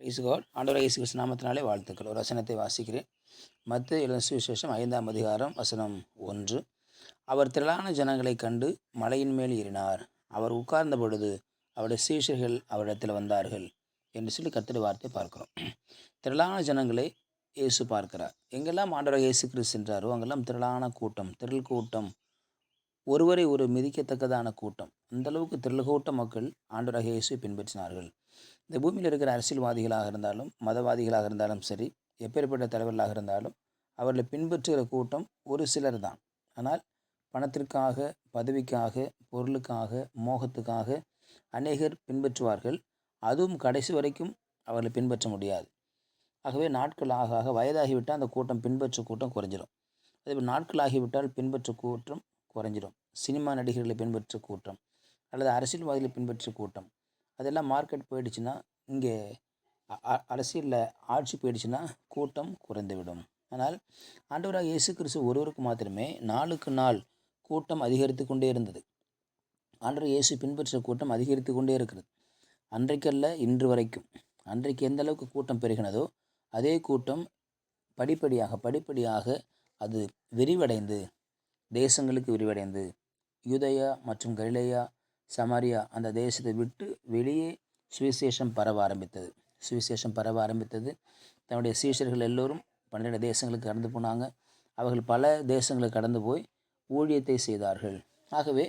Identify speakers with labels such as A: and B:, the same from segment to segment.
A: Price God. ஆண்டவராகிய இயேசு கிறிஸ்து நாமத்தினாலே வாழ்த்துக்கள். ஒரு வசனத்தை வாசிக்கிறேன். மத்தேயு எழுதின சுவிசேஷம் 5ஆம் அதிகாரம் வசனம் 1. அவர் திரளான ஜனங்களைக் கண்டு மலையின் மேல் ஏறினார். அவர் உட்கார்ந்த பொழுது அவருடைய சீஷர்கள் அவரிடத்தில் வந்தார்கள் என்று சொல்லி கர்த்தருடைய வார்த்தை பார்க்கிறோம். திரளான ஜனங்களை இயேசு பார்க்கிறார். எங்கெல்லாம் ஆண்டவராகிய இயேசு கிறிஸ்து சென்றாரோ அங்கெல்லாம் திரளான கூட்டம், திரள் கூட்டம், ஒருவரை ஒரு மிதிக்கத்தக்கதான கூட்டம். அந்தளவுக்கு திரள் கூட்ட மக்கள் ஆண்டவராகிய இயேசுவை பின்பற்றினார்கள். இந்த பூமியில் இருக்கிற அரசியல்வாதிகளாக இருந்தாலும் மதவாதிகளாக இருந்தாலும் சரி, எப்பேற்பட்ட தலைவர்களாக இருந்தாலும் அவர்களை பின்பற்றுகிற கூட்டம் ஒரு சிலர் தான். ஆனால் பணத்திற்காக, பதவிக்காக, பொருளுக்காக, மோகத்துக்காக அநேகர் பின்பற்றுவார்கள். அதுவும் கடைசி வரைக்கும் அவர்களை பின்பற்ற முடியாது. ஆகவே நாட்கள் ஆக ஆக வயதாகிவிட்டால் அந்த கூட்டம் பின்பற்ற கூட்டம் குறைஞ்சிடும். அதேபோல் நாட்கள் ஆகிவிட்டால் பின்பற்ற கூட்டம் குறைஞ்சிடும். சினிமா நடிகர்களை பின்பற்ற கூட்டம் அல்லது அரசியல்வாதிகளை பின்பற்ற கூட்டம் அதெல்லாம் மார்க்கெட் போயிடுச்சுன்னா, இங்கே அரசியலில் ஆட்சி போயிடுச்சுன்னா கூட்டம் குறைந்துவிடும். ஆனால் ஆண்டவராக இயேசு கிறிஸ்து ஒருவருக்கு மாத்திரமே நாளுக்கு நாள் கூட்டம் அதிகரித்து கொண்டே இருந்தது. ஆண்டவர் இயேசு பின்பற்ற கூட்டம் அதிகரித்து கொண்டே இருக்கிறது. அன்றைக்கல்ல இன்று வரைக்கும். அன்றைக்கு எந்த அளவுக்கு கூட்டம் பெருகினதோ அதே கூட்டம் படிப்படியாக அது விரிவடைந்து தேசங்களுக்கு விரிவடைந்து யூதேயா மற்றும் கலிலேயா, சமாரியா அந்த தேசத்தை விட்டு வெளியே சுவிசேஷம் பரவ ஆரம்பித்தது. தன்னுடைய சீஷர்கள் எல்லோரும் 12 தேசங்களுக்கு கடந்து போனாங்க. அவர்கள் பல தேசங்களுக்கு கடந்து போய் ஊழியத்தை செய்தார்கள். ஆகவே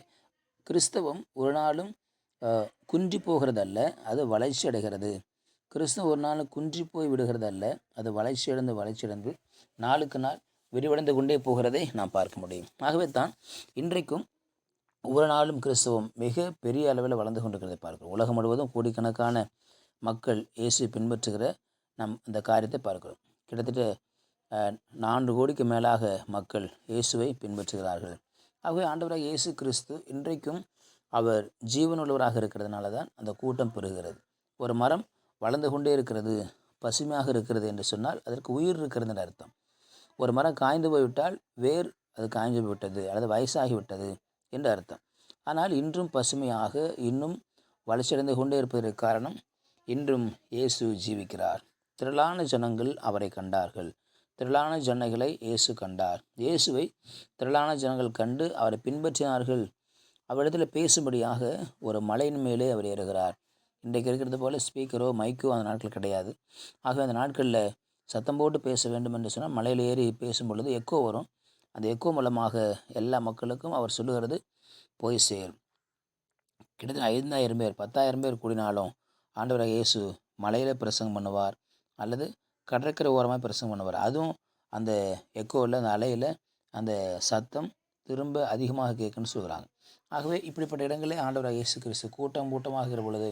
A: கிறிஸ்தவம் ஒரு நாளும் குன்றி போகிறதல்ல, அது வளர்ச்சி அடைகிறது. கிறிஸ்தவம் ஒரு நாள் குன்றி போய் விடுகிறதல்ல, அது வளர்ச்சியடைந்து நாளுக்கு நாள் விரிவடைந்து கொண்டே போகிறதை நாம் பார்க்க முடியும். ஆகவே தான் இன்றைக்கும் ஒவ்வொரு நாளும் கிறிஸ்தவம் மிக பெரிய அளவில் வளர்ந்து கொண்டிருக்கிறதை பார்க்கிறோம். உலகம் முழுவதும் கோடிக்கணக்கான மக்கள் இயேசுவை பின்பற்றுகிற இந்த காரியத்தை பார்க்கிறோம். கிட்டத்தட்ட 4 கோடிக்கு மேலாக மக்கள் இயேசுவை பின்பற்றுகிறார்கள். ஆகவே ஆண்டவராக இயேசு கிறிஸ்து இன்றைக்கும் அவர் ஜீவனுள்ளவராக இருக்கிறதுனால தான் அந்த கூட்டம் பெறுகிறது. ஒரு மரம் வளர்ந்து கொண்டே இருக்கிறது, பசுமையாக இருக்கிறது என்று சொன்னால் அதற்கு உயிர் இருக்கிறதுன்னு அர்த்தம். ஒரு மரம் காய்ந்து போய்விட்டால் வேர் அது காய்ந்து போய்விட்டது அல்லது வயசாகிவிட்டது என்று அர்த்தம். ஆனால் இன்றும் பசுமையாக இன்னும் வளர்ச்சியடைந்து கொண்டே இருப்பதற்கு காரணம் இன்றும் இயேசு ஜீவிக்கிறார். திரளான ஜனங்கள் அவரை கண்டார்கள். திரளான ஜனங்களை இயேசு கண்டார். இயேசுவை திரளான ஜனங்கள் கண்டு அவரை பின்பற்றினார்கள். அவரிடத்தில் பேசும்படியாக ஒரு மலையின் மேலே அவர் ஏறுகிறார். இன்றைக்கு இருக்கிறது போல ஸ்பீக்கரோ மைக்கோ அந்த நாட்கள் கிடையாது. ஆகவே அந்த நாட்களில் சத்தம் போட்டு பேச வேண்டும் என்று சொன்னால் மலையில் ஏறி பேசும் பொழுது எக்கோ வரும். அந்த எக்கோ மூலமாக எல்லா மக்களுக்கும் அவர் சொல்லுகிறது போய் சேரும். கிட்டத்தட்ட 5,000 பேர் 10,000 பேர் கூடினாலும் ஆண்டவராக இயேசு மலையில் பிரசங்கம் பண்ணுவார் அல்லது கடற்கரை ஓரமாக பிரசங்கம் பண்ணுவார். அதுவும் அந்த எக்கோவில், அந்த அலையில் அந்த சத்தம் திரும்ப அதிகமாக கேட்குன்னு சொல்கிறாங்க. ஆகவே இப்படிப்பட்ட இடங்களே ஆண்டவராக இயேசு கிறிஸ்து கூட்டமாகிற பொழுது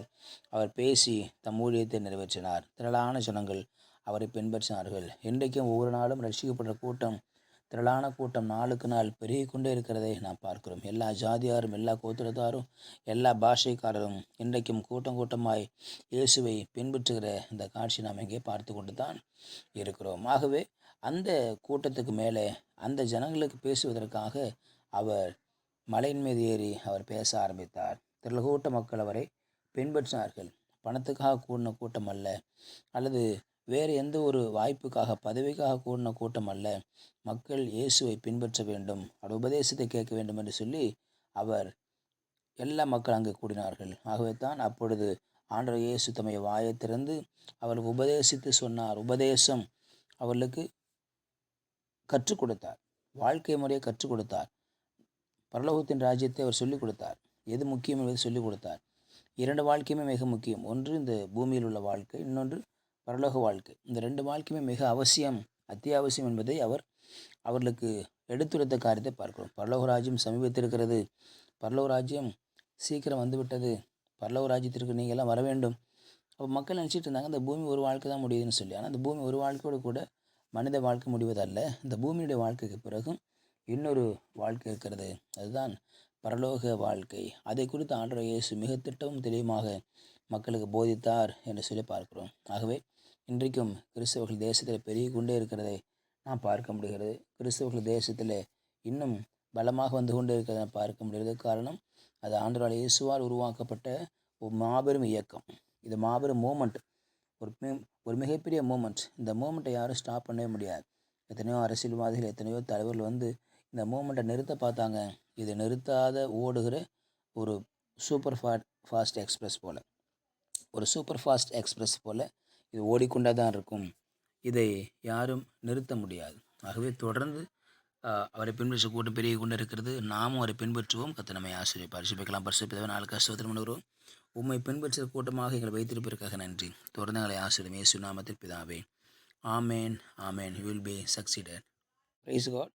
A: அவர் பேசி தம் ஊழியத்தை நிறைவேற்றினார். திரளான ஜனங்கள் அவரை பின்பற்றினார்கள். இன்றைக்கும் ஒவ்வொரு நாளும் ரட்சிக்கப்பட்ட கூட்டம், திரளான கூட்டம் நாளுக்கு நாள் பெருகி கொண்டே இருக்கிறதை நாம் பார்க்கிறோம். எல்லா ஜாதியாரும், எல்லா கோத்திரத்தாரும், எல்லா பாஷைக்காரரும் இன்றைக்கும் கூட்டமாய் இயேசுவை பின்பற்றுகிற இந்த காட்சி நாம் இங்கே பார்த்து கொண்டு தான் இருக்கிறோம். ஆகவே அந்த கூட்டத்துக்கு மேலே அந்த ஜனங்களுக்கு பேசுவதற்காக அவர் மலையின் மீது ஏறி அவர் பேச ஆரம்பித்தார். திரள்கூட்ட மக்கள் அவரை பின்பற்றினார்கள். பணத்துக்காக கூடின கூட்டம் அல்ல, அல்லது வேறு எந்த ஒரு வாய்ப்புக்காக, பதவிக்காக கூடின கூட்டம் அல்ல. மக்கள் இயேசுவை பின்பற்ற வேண்டும், அவர் உபதேசத்தை கேட்க வேண்டும் என்று சொல்லி அவர் எல்லா மக்கள் அங்கு கூடினார்கள். ஆகவே தான் அப்பொழுது ஆண்டவர் இயேசு தம்மை வாயை திறந்து அவர்களுக்கு உபதேசித்து சொன்னார். உபதேசம் அவர்களுக்கு கற்றுக் கொடுத்தார், வாழ்க்கை முறையை கற்றுக் கொடுத்தார், பரலோகத்தின் ராஜ்யத்தை அவர் சொல்லிக் கொடுத்தார். எது முக்கியம் என்பதை சொல்லிக் கொடுத்தார். 2 வாழ்க்கையுமே மிக முக்கியம். ஒன்று இந்த பூமியில் உள்ள வாழ்க்கை, இன்னொன்று பரலோக வாழ்க்கை. இந்த 2 வாழ்க்கையுமே மிக அத்தியாவசியம் என்பதை அவர்களுக்கு எடுத்துரைத்த காரியத்தை பார்க்கிறோம். பரலோக ராஜ்யம் சமீபத்திருக்கிறது, பரலோக ராஜ்யம் சீக்கிரம் வந்துவிட்டது, பரலோக ராஜ்யத்திற்கு நீங்கள் எல்லாம் வர வேண்டும். அப்போ மக்கள் நினச்சிட்டு இருந்தாங்க இந்த பூமி ஒரு வாழ்க்கை தான் முடியுதுன்னு சொல்லி. ஆனால் இந்த பூமி ஒரு வாழ்க்கையோடு கூட மனித வாழ்க்கை முடிவதல்ல. இந்த பூமியுடைய வாழ்க்கைக்கு பிறகும் இன்னொரு வாழ்க்கை இருக்கிறது, அதுதான் பரலோக வாழ்க்கை. அதை குறித்து ஆண்டவர் இயேசு மிக திட்டமும் தெளிவுமாக மக்களுக்கு போதித்தார் என்று சொல்லி பார்க்கிறோம். ஆகவே இன்றைக்கும் கிறிஸ்தவர்கள் தேசத்தில் பெருகி கொண்டே இருக்கிறதை நாம் பார்க்க முடிகிறது. கிறிஸ்தவர்கள் தேசத்தில் இன்னும் பலமாக வந்து கொண்டே இருக்கிறதை பார்க்க முடிகிறது. காரணம், அது ஆண்டவரால் இயேசுவால் உருவாக்கப்பட்ட ஒரு மாபெரும் இயக்கம். இது மாபெரும் மூமெண்ட். ஒரு மிகப்பெரிய மூமெண்ட். இந்த மூமெண்ட்டை யாரும் ஸ்டாப் பண்ணவே முடியாது. எத்தனையோ அரசியல்வாதிகள், எத்தனையோ தலைவர்கள் வந்து இந்த மூமெண்ட்டை நிறுத்த பார்த்தாங்க. இது நிறுத்தாத ஓடுகிற ஒரு சூப்பர் ஃபாஸ்ட் எக்ஸ்பிரஸ் போல், ஒரு சூப்பர் ஃபாஸ்ட் எக்ஸ்பிரஸ் போல் இது ஓடிக்கொண்டே தான் இருக்கும். இதை யாரும் நிறுத்த முடியாது. ஆகவே தொடர்ந்து அவரை பின்பற்ற கூட்டம் பெருகி கொண்டு இருக்கிறது. நாமும் அவரை பின்பற்றுவோம். கர்த்தர் நம்மை ஆசீர்வதிப்பார். பரிசுத்தவான் பரிசுத்த நாளுக்காக ஸ்தோத்திரம் பண்ணுகிறோம். உம்மை பின்பற்றுகிற கூட்டமாக எங்களை வைத்திருப்பதற்காக நன்றி. தொடர்ந்து எங்களை ஆசீர்வதியும். இயேசு நாமத்தில் பிதாவே. ஆமேன், ஆமேன். You will be succeeded. Praise God.